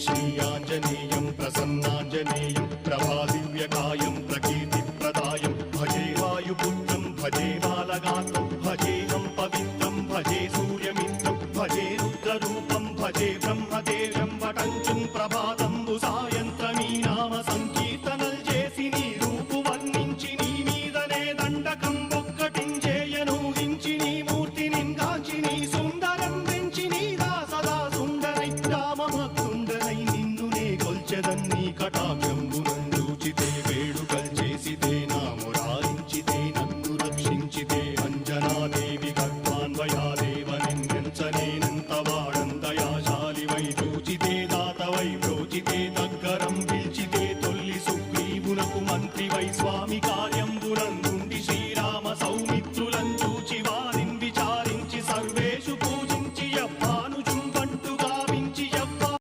श्रीयाञ्जनेयं प्रसन्नाञ्जनेयं प्रभादिव्यकायं प्रकीर्तिप्रदायं भजे वायुपुत्रं भजे बालगात्रं भजेऽहं पवित्रं भजे सूर्यमित्रं भजे रुद्ररूपं भजे ब्रह्मदेव्यं वटञ्चुं ప్రభాతంబు సాయంత్రమీ నామ సంకీర్తనల్ చేసి నీ రూపు వర్ణించి నీ మీదనే దండకం ఒక్కటించేయనూహించి నీ మూర్తిని గాంచి నీ సుందరం పెంచి నీ దాసదా సుందరై రామభక్తుండనై నిన్నునే కొల్చెదన్ని కటాక్షంబునందూచితే వేడుకల్ చేసితే నా మురారించితే నన్ను రక్షించితే అంజనాదేవి గర్భాన్వయాదేవ నిందించనేనంత వాడంతయాశాలివై చూచితే దాతవై ప్రోచితే